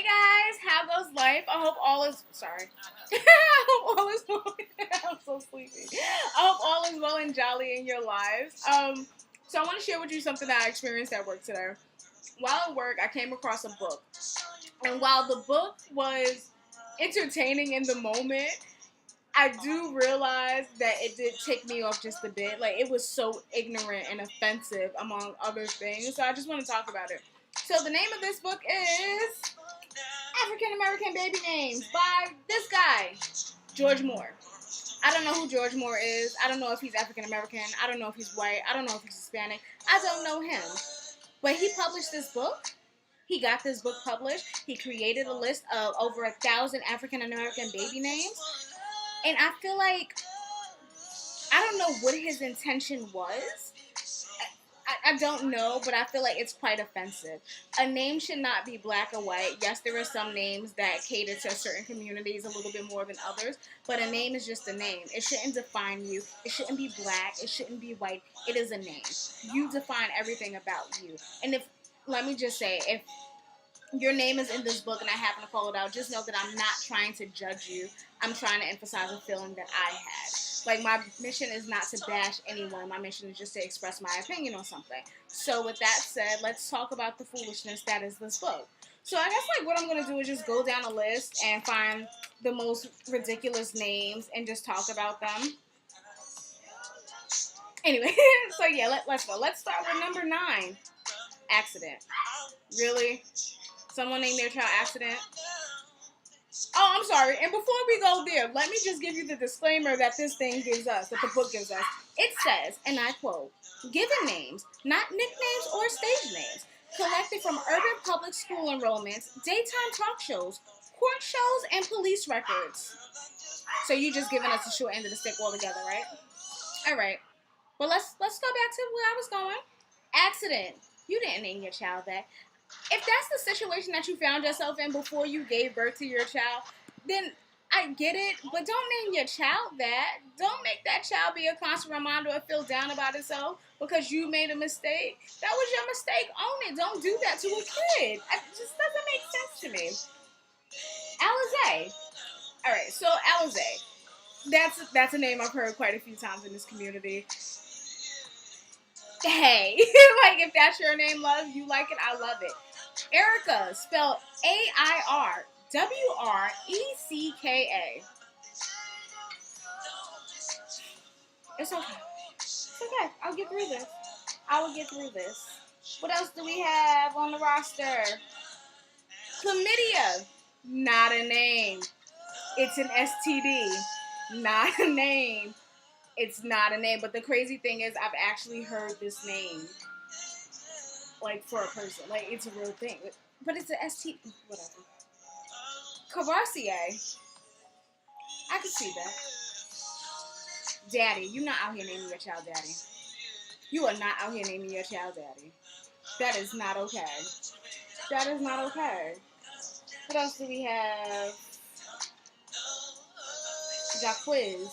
Hey guys, how goes life? I hope all is sorry. I hope all is well. I'm so sleepy. I hope all is well and jolly in your lives. So I want to share with you something that I experienced at work today. While at work, I came across a book, and while the book was entertaining in the moment, I do realize that it did tick me off just a bit. Like, it was so ignorant and offensive, among other things. So I just want to talk about it. So the name of this book is African American Baby Names by this guy, George Moore. I don't know who George Moore is. I don't know if he's African American. I don't know if he's white. I don't know if he's Hispanic. I don't know him. But he published this book. He got this book published. He created a list of over 1,000 African American baby names. And I feel like, I don't know what his intention was. I don't know, but I feel like it's quite offensive. A name should not be black or white. Yes, there are some names that cater to certain communities a little bit more than others, but a name is just a name. It shouldn't define you. It shouldn't be black. It shouldn't be white. It is a name. You define everything about you. And let me just say, if your name is in this book and I happen to call it out, just know that I'm not trying to judge you. I'm trying to emphasize a feeling that I had. Like, my mission is not to bash anyone. My mission is just to express my opinion on something. So with that said, let's talk about the foolishness that is this book. So I guess, like, what I'm going to do is just go down a list and find the most ridiculous names and just talk about them. Anyway, so yeah, let's go. Let's start with number 9, Accident. Really? Someone named their child Accident? Oh, I'm sorry. And before we go there, let me just give you the disclaimer that this thing gives us, that the book gives us. It says, and I quote, "Given names, not nicknames or stage names, collected from urban public school enrollments, daytime talk shows, court shows, and police records." So you just giving us the short end of the stick altogether, right? All right. Well, let's go back to where I was going. Accident. You didn't name your child that. If that's the situation that you found yourself in before you gave birth to your child, then I get it, but don't name your child that. Don't make that child be a constant reminder or feel down about itself because you made a mistake. That was your mistake. Own it. Don't do that to a kid. It just doesn't make sense to me. Alizé. All right, so Alizé. That's a name I've heard quite a few times in this community. Hey, like, if that's your name, love, you like it, I love it. Erica, spelled AIRWRECKA. It's okay. It's okay. I'll get through this. I will get through this. What else do we have on the roster? Chlamydia. Not a name. It's an STD. Not a name. It's not a name. But the crazy thing is, I've actually heard this name, like, for a person. Like, it's a real thing. But it's an STD. Whatever. Cavassier. I can see that. Daddy. You're not out here naming your child Daddy. You are not out here naming your child Daddy. That is not okay. That is not okay. What else do we have? Jaquiz.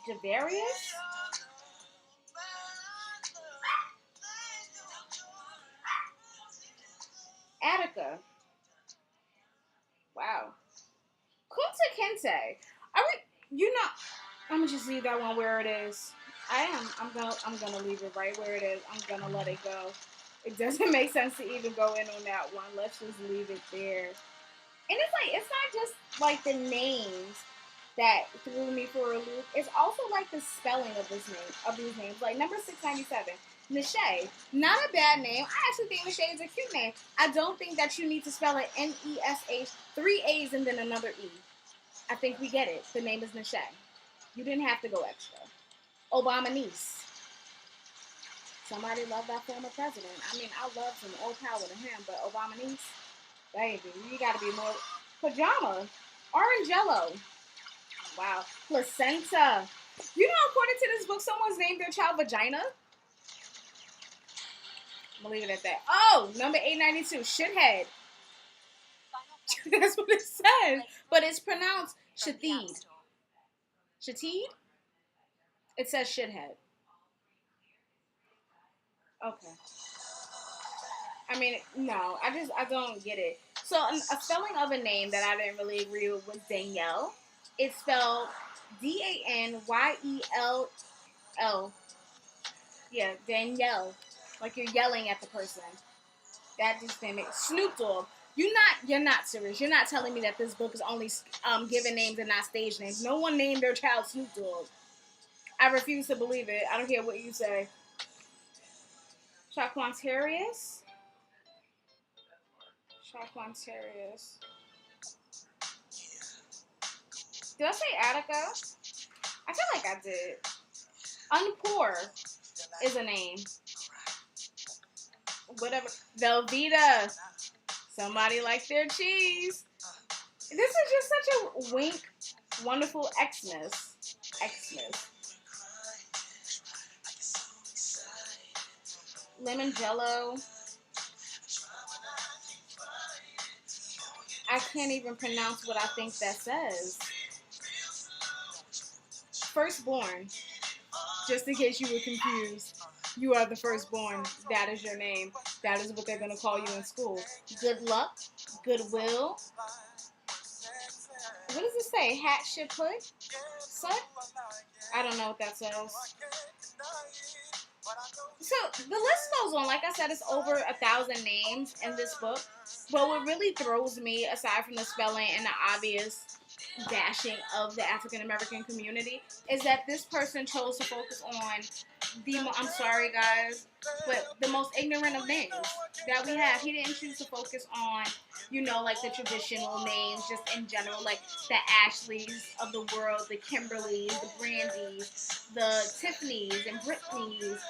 Javarius? Attica. Wow. Kunta Kinte. I'm gonna just leave that one where it is. I'm gonna leave it right where it is. I'm gonna let it go. It doesn't make sense to even go in on that one. Let's just leave it there. And it's not just like the names that threw me for a loop. It's also like the spelling of these names. Like number 697, Neshae. Not a bad name. I actually think Neshae is a cute name. I don't think that you need to spell it Nesh, 3 A's and then another E. I think we get it. The name is Neshae. You didn't have to go extra. Obama niece. Somebody love that former president. I mean, I love him. All power to him. But Obama niece, baby, you gotta be more. Pajama. Orangello. Wow. Placenta. You know, according to this book, someone's named their child Vagina. I'm gonna leave it at that. Oh, number 892, Shithead. That's what it says. But it's pronounced Shatheed. Shateed? It says Shithead. Okay. I mean, no, I don't get it. So a spelling of a name that I didn't really agree with was Danielle. It's spelled Danyell. Yeah, Danielle. Like you're yelling at the person. That just didn't make Snoop Dogg. You're not serious. You're not telling me that this book is only given names and not stage names. No one named their child Snoop Dogg. I refuse to believe it. I don't care what you say. Shaquantarius. Shaquantarius. Did I say Attica? I feel like I did. Unpoor is a name. Whatever. Velveeta. Somebody likes their cheese. This is just such a wink, wonderful Xmas. Xmas. Lemon Jello. I can't even pronounce what I think that says. Firstborn. Just in case you were confused. You are the firstborn. That is your name. That is what they're going to call you in school. Good luck. Goodwill. What does it say? Hat should put? Sut? I don't know what that says. So the list goes on. Like I said, it's over 1,000 names in this book. But what really throws me, aside from the spelling and the obvious bashing of the African American community, is that this person chose to focus on I'm sorry guys, but the most ignorant of names that we have. He didn't choose to focus on, like the traditional names just in general, like the Ashleys of the world, the Kimberlys, the Brandys, the Tiffany's and Britney's,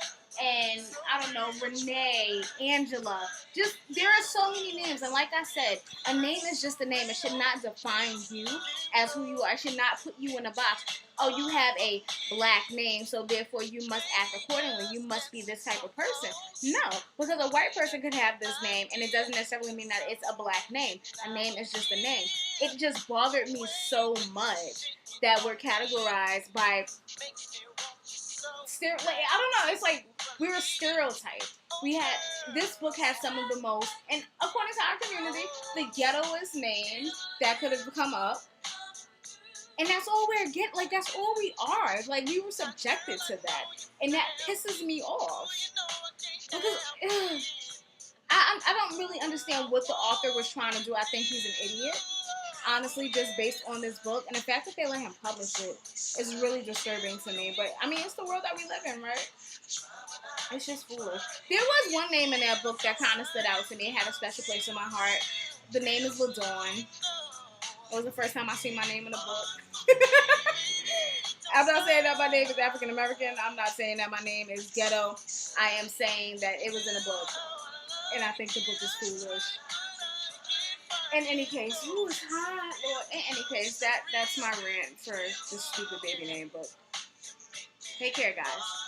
and I don't know, Renee, Angela. Just there are so many names, and like I said, a name is just a name. It should not define you as who you are. It should not put you in a box. Oh, you have a black name, so therefore you must act accordingly. You must be this type of person. No, because a white person could have this name, and it doesn't necessarily mean that it's a black name. A name is just a name. It just bothered me so much that we're categorized by I don't know. It's like we were stereotyped. This book has some of the most, and according to our community, the ghettoest names that could have come up. And that's all we're getting. Like, that's all we are. Like, we were subjected to that. And that pisses me off. Because I don't really understand what the author was trying to do. I think he's an idiot. Honestly, just based on this book. And the fact that they let him publish it is really disturbing to me. But, I mean, it's the world that we live in, right? It's just foolish. There was one name in that book that kind of stood out to me. It had a special place in my heart. The name is LaDawn. It was the first time I seen my name in a book. I'm not saying that my name is African American. I'm not saying that my name is ghetto. I am saying that it was in a book. And I think the book is foolish. In any case, ooh, it's hot, Lord. In any case, that's my rant for this stupid baby name book. Take care, guys.